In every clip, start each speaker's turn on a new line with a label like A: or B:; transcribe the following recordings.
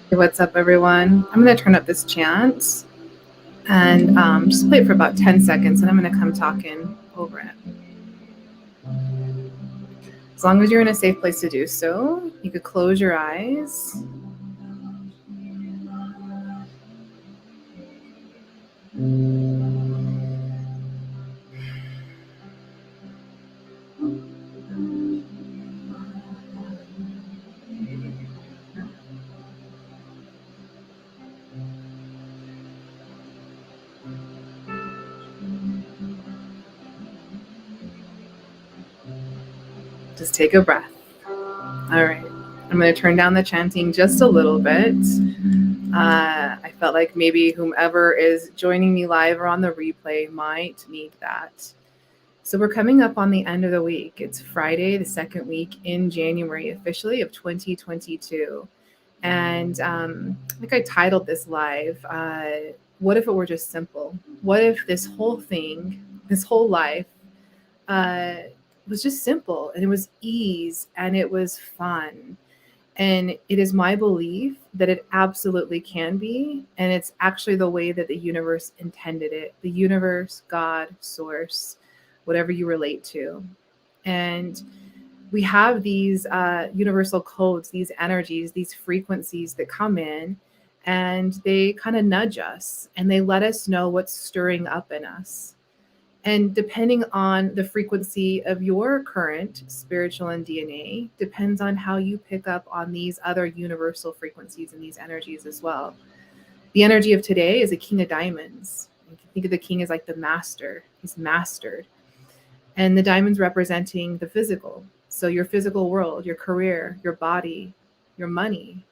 A: Hey, what's up, everyone? I'm going to turn up this chant and just play it for about 10 seconds, and I'm going to come talking over it. As long as you're in a safe place to do so, you could close your eyes. Just take a breath. All right. I'm going to turn down the chanting just a little bit. I felt like maybe whomever is joining me live or on the replay might need that. So we're coming up on the end of the week. It's Friday, the second week in January, officially, of 2022. And like I titled this live, what if it were just simple? What if this whole thing, this whole life, uh, was just simple and it was ease and it was fun? And it is my belief that it absolutely can be. And it's actually the way that the universe intended it, the universe, God, source, whatever you relate to. And we have these universal codes, these energies, these frequencies that come in and they kind of nudge us and they let us know what's stirring up in us. And depending on the frequency of your current spiritual and DNA, depends on how you pick up on these other universal frequencies and these energies as well. The energy of today is a king of diamonds. You can think of the king as like the master, he's mastered. And the diamonds representing the physical. So your physical world, your career, your body, your money.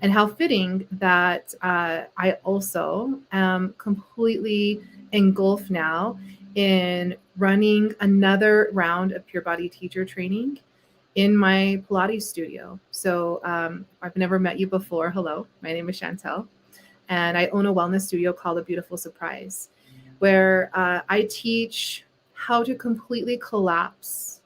A: And how fitting that I also am completely engulfed now in running another round of Pure Body Teacher training in my Pilates studio. So I've never met you before. Hello, my name is Chantel, and I own a wellness studio called A Beautiful Surprise, where I teach how to completely collapse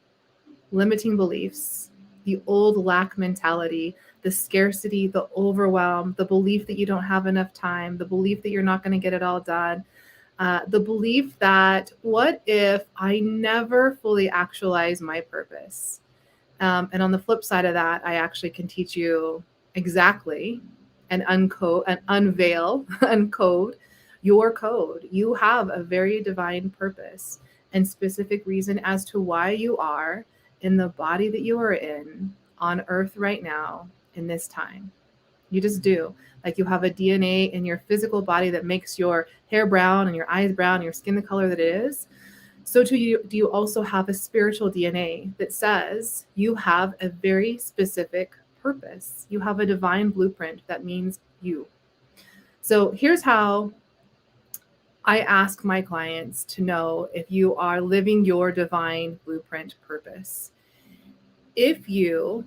A: limiting beliefs, the old lack mentality, the scarcity, the overwhelm, the belief that you don't have enough time, the belief that you're not going to get it all done, the belief that what if I never fully actualize my purpose? And on the flip side of that, I actually can teach you exactly and uncode and unveil, uncode your code. You have a very divine purpose and specific reason as to why you are in the body that you are in on earth right now in this time. You just do. Like you have a DNA in your physical body that makes your hair brown and your eyes brown and your skin the color that it is. So do you also have a spiritual DNA that says you have a very specific purpose. You have a divine blueprint that means you. So here's how I ask my clients to know if you are living your divine blueprint purpose. If you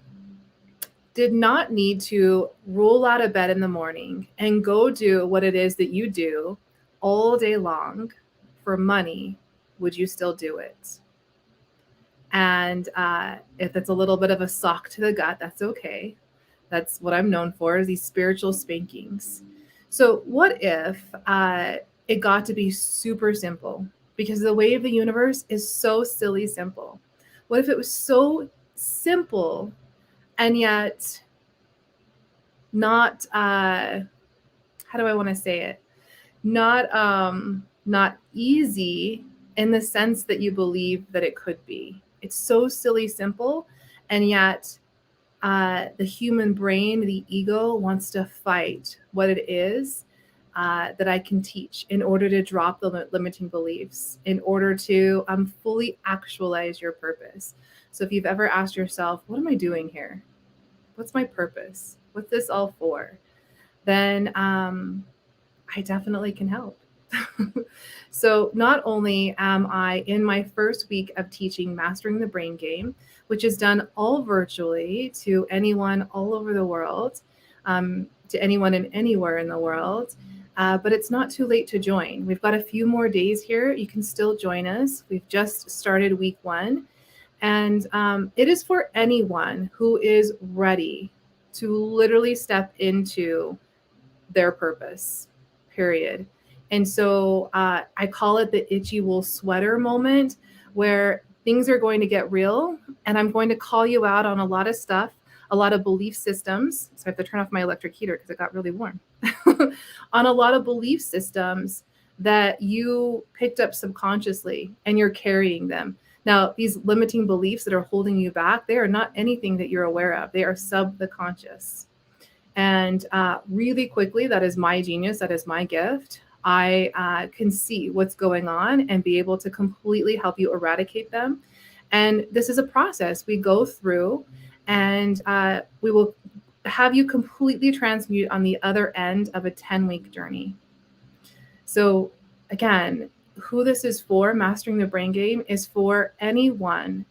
A: did not need to roll out of bed in the morning and go do what it is that you do all day long for money, would you still do it? And if it's a little bit of a sock to the gut, that's okay. That's what I'm known for, is these spiritual spankings. So what if it got to be super simple? Because the way of the universe is so silly simple. What if it was so simple and yet not how do I want to say it? Not easy in the sense that you believe that it could be. It's so silly simple, and yet the human brain, the ego, wants to fight what it is that I can teach in order to drop the limiting beliefs, in order to fully actualize your purpose. So if you've ever asked yourself, what am I doing here? What's my purpose? What's this all for? Then I definitely can help. So not only am I in my first week of teaching Mastering the Brain Game, which is done all virtually to anyone all over the world, to anyone and anywhere in the world, but it's not too late to join. We've got a few more days here. You can still join us. We've just started week 1. And it is for anyone who is ready to literally step into their purpose, period. And so I call it the itchy wool sweater moment, where things are going to get real and I'm going to call you out on a lot of stuff, a lot of belief systems. So I have to turn off my electric heater because it got really warm. On a lot of belief systems that you picked up subconsciously and you're carrying them. Now, these limiting beliefs that are holding you back, they are not anything that you're aware of. They are subconscious. And really quickly, that is my genius. That is my gift. I can see what's going on and be able to completely help you eradicate them. And this is a process we go through, and we will have you completely transmute on the other end of a 10-week journey. So again, who this is for, Mastering the Brain Game, is for anyone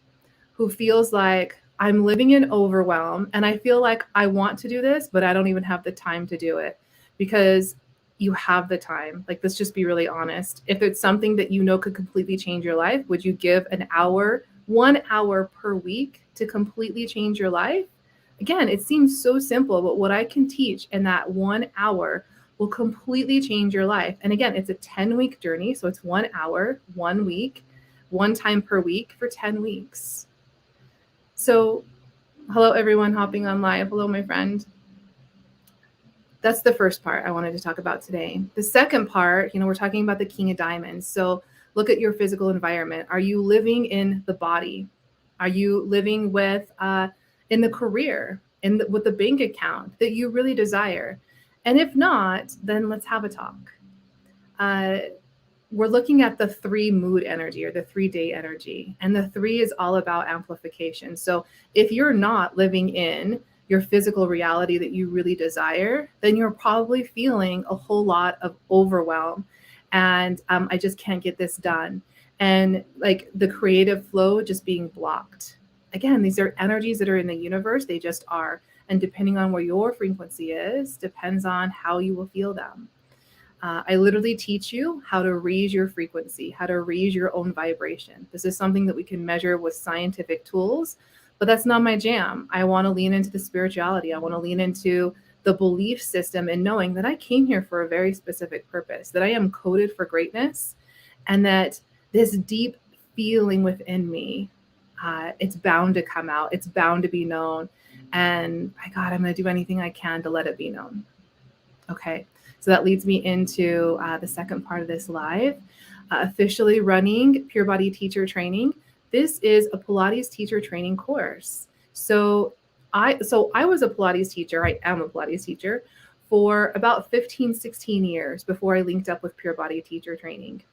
A: who feels like I'm living in overwhelm and I feel like I want to do this, but I don't even have the time to do it. Because you have the time. Like, let's just be really honest. If it's something that you know could completely change your life, would you give an hour, 1 hour per week to completely change your life? Again, it seems so simple, but what I can teach in that 1 hour will completely change your life. And again, it's a 10-week journey. So it's 1 hour, 1 week, 1 time per week for 10 weeks. So hello, everyone hopping on live. Hello, my friend. That's the first part I wanted to talk about today. The second part, we're talking about the King of Diamonds. So look at your physical environment. Are you living in the body? Are you living with in the career, with the bank account that you really desire? And if not, then let's have a talk. We're looking at the 3 mood energy, or the 3-day energy. And the 3 is all about amplification. So if you're not living in your physical reality that you really desire, then you're probably feeling a whole lot of overwhelm. And I just can't get this done. And like the creative flow just being blocked. Again, these are energies that are in the universe. They just are. And depending on where your frequency is, depends on how you will feel them. I literally teach you how to raise your frequency, how to raise your own vibration. This is something that we can measure with scientific tools, but that's not my jam. I want to lean into the spirituality. I want to lean into the belief system and knowing that I came here for a very specific purpose, that I am coded for greatness, and that this deep feeling within me, it's bound to come out. It's bound to be known. And my God, I'm going to do anything I can to let it be known. Okay. So that leads me into the second part of this live, officially running Pure Body Teacher Training. This is a Pilates teacher training course. So I was a Pilates teacher. I am a Pilates teacher for about 15, 16 years before I linked up with Pure Body Teacher Training.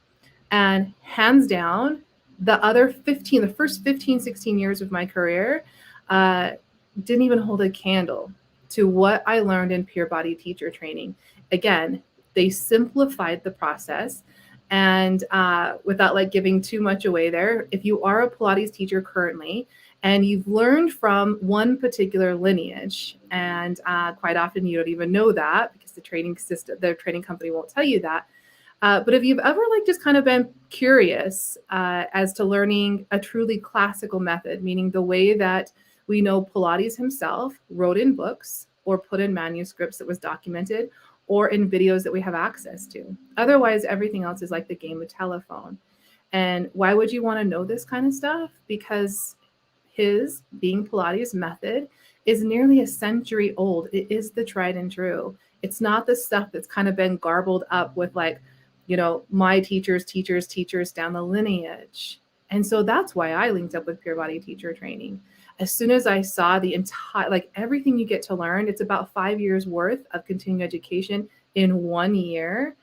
A: And hands down, the first 15, 16 years of my career didn't even hold a candle to what I learned in Pure Body Teacher Training. Again, they simplified the process. And without like giving too much away there, if you are a Pilates teacher currently and you've learned from one particular lineage, and quite often you don't even know that because the training company won't tell you that. But if you've ever like just kind of been curious as to learning a truly classical method, meaning the way that we know Pilates himself wrote in books or put in manuscripts that was documented, or in videos that we have access to. Otherwise, everything else is like the game of telephone. And why would you want to know this kind of stuff? Because his being Pilates method is nearly a century old. It is the tried and true. It's not the stuff that's kind of been garbled up with like, my teachers down the lineage. And so that's why I linked up with Pure Body Teacher Training. As soon as I saw the entire, like everything you get to learn, it's about 5 years worth of continuing education in 1 year.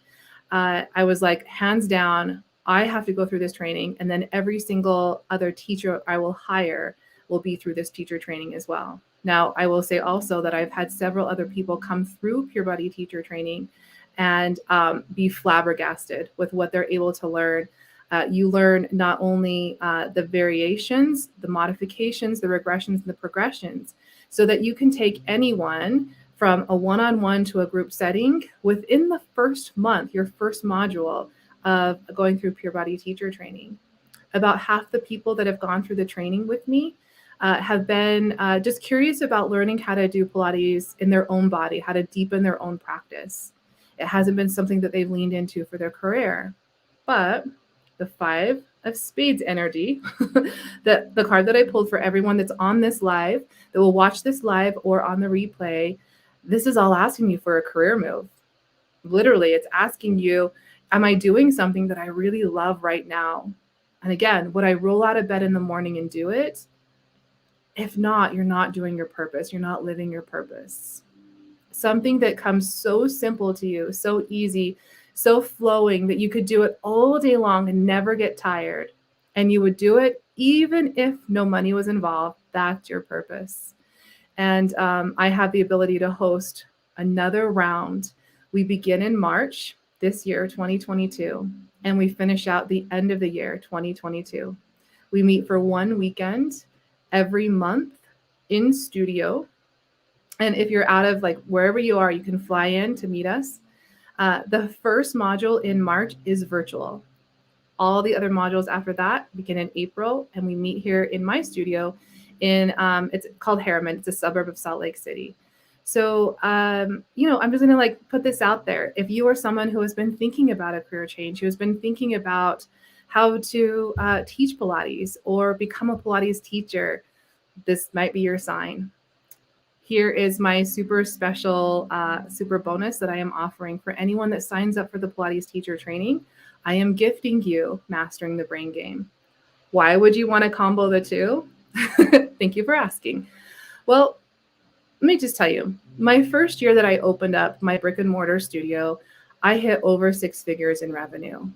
A: I was like, hands down, I have to go through this training. And then every single other teacher I will hire will be through this teacher training as well. Now, I will say also that I've had several other people come through Pure Body Teacher Training and be flabbergasted with what they're able to learn. You learn not only the variations, the modifications, the regressions, and the progressions, so that you can take anyone from a one-on-one to a group setting within the first month, your first module of going through Pure Body Teacher Training. About half the people that have gone through the training with me have been just curious about learning how to do Pilates in their own body, how to deepen their own practice. It hasn't been something that they've leaned into for their career. But the Five of Spades energy, the card that I pulled for everyone that's on this live, that will watch this live or on the replay, this is all asking you for a career move. Literally, it's asking you, am I doing something that I really love right now? And again, would I roll out of bed in the morning and do it? If not, you're not doing your purpose. You're not living your purpose. Something that comes so simple to you, so easy, so flowing that you could do it all day long and never get tired. And you would do it even if no money was involved. That's your purpose. And I have the ability to host another round. We begin in March this year, 2022, and we finish out the end of the year, 2022. We meet for 1 weekend every month in studio. And if you're out of like wherever you are, you can fly in to meet us. The first module in March is virtual. All the other modules after that begin in April, and we meet here in my studio in it's called Harriman. It's a suburb of Salt Lake City. So I'm just gonna like put this out there. If you are someone who has been thinking about a career change, who has been thinking about how to teach Pilates or become a Pilates teacher, this might be your sign. Here is my super special super bonus that I am offering for anyone that signs up for the Pilates teacher training. I am gifting you Mastering the Brain Game. Why would you want to combo the two? Thank you for asking. Well, let me just tell you, my first year that I opened up my brick and mortar studio, I hit over 6 figures in revenue.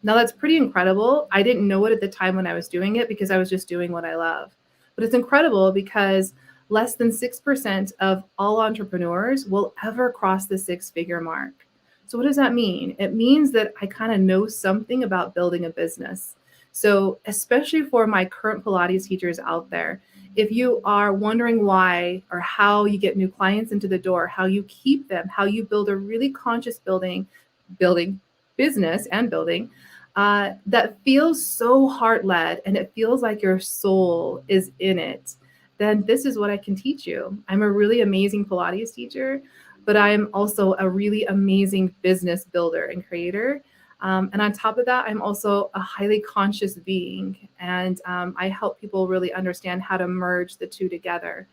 A: Now that's pretty incredible. I didn't know it at the time when I was doing it because I was just doing what I love. But it's incredible because less than 6% of all entrepreneurs will ever cross the 6-figure mark. So what does that mean? It means that I kind of know something about building a business. So especially for my current Pilates teachers out there, if you are wondering why or how you get new clients into the door, how you keep them, how you build a really conscious building business and building that feels so heart-led and it feels like your soul is in it, then this is what I can teach you. I'm a really amazing Pilates teacher, but I'm also a really amazing business builder and creator. And on top of that, I'm also a highly conscious being. And I help people really understand how to merge the two together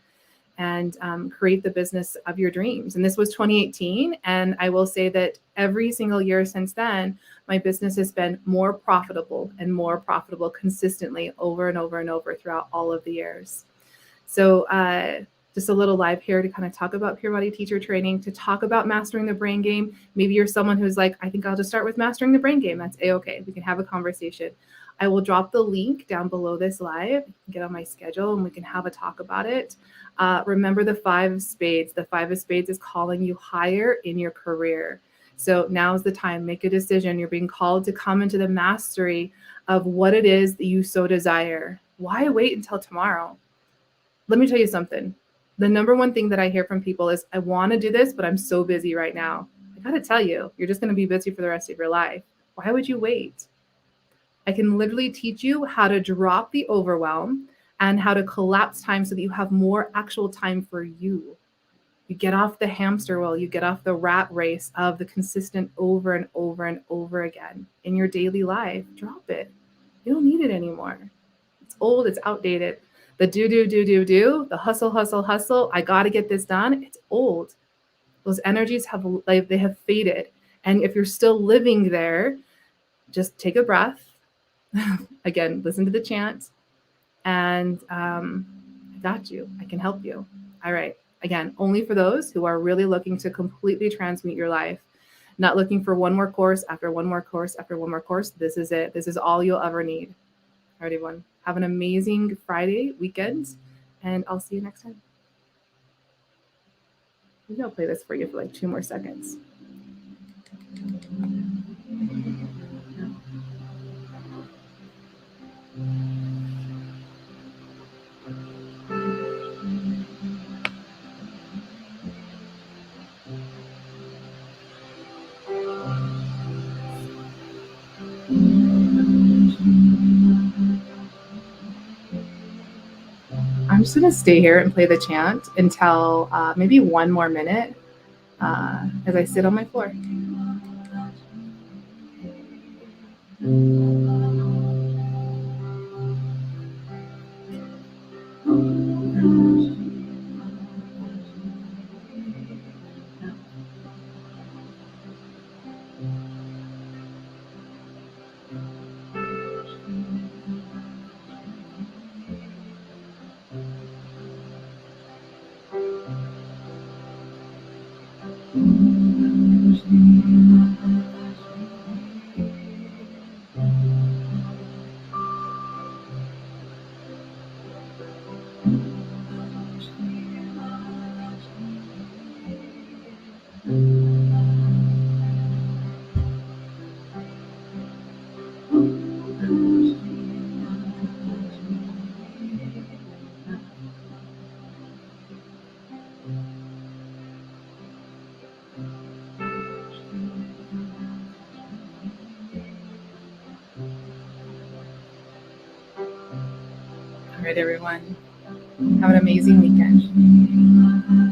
A: and create the business of your dreams. And this was 2018. And I will say that every single year since then, my business has been more profitable and more profitable consistently over and over and over throughout all of the years. So just a little live here to kind of talk about Pure Body Teacher Training, to talk about Mastering the Brain Game. Maybe you're someone who's like, I think I'll just start with Mastering the Brain Game. That's A-okay. We can have a conversation. I will drop the link down below this live. You can get on my schedule and we can have a talk about it. Remember the 5 of Spades. The 5 of Spades is calling you higher in your career. So now's the time. Make a decision. You're being called to come into the mastery of what it is that you so desire. Why wait until tomorrow? Let me tell you something. The number one thing that I hear from people is, I want to do this, but I'm so busy right now. I got to tell you, you're just going to be busy for the rest of your life. Why would you wait? I can literally teach you how to drop the overwhelm and how to collapse time so that you have more actual time for you. You get off the hamster wheel, you get off the rat race of the consistent over and over and over again in your daily life. Drop it. You don't need it anymore. It's old, it's outdated. The do, the hustle, hustle, hustle. I got to get this done. It's old. Those energies they have faded. And if you're still living there, just take a breath. Again, listen to the chant. And I got you. I can help you. All right. Again, only for those who are really looking to completely transmute your life, not looking for one more course after one more course after one more course. This is it. This is all you'll ever need. All right, everyone. Have an amazing Friday weekend, and I'll see you next time. Maybe I'll play this for you for like 2 more seconds. I'm just going to stay here and play the chant until maybe 1 more minute as I sit on my floor. All right, everyone. Have an amazing weekend.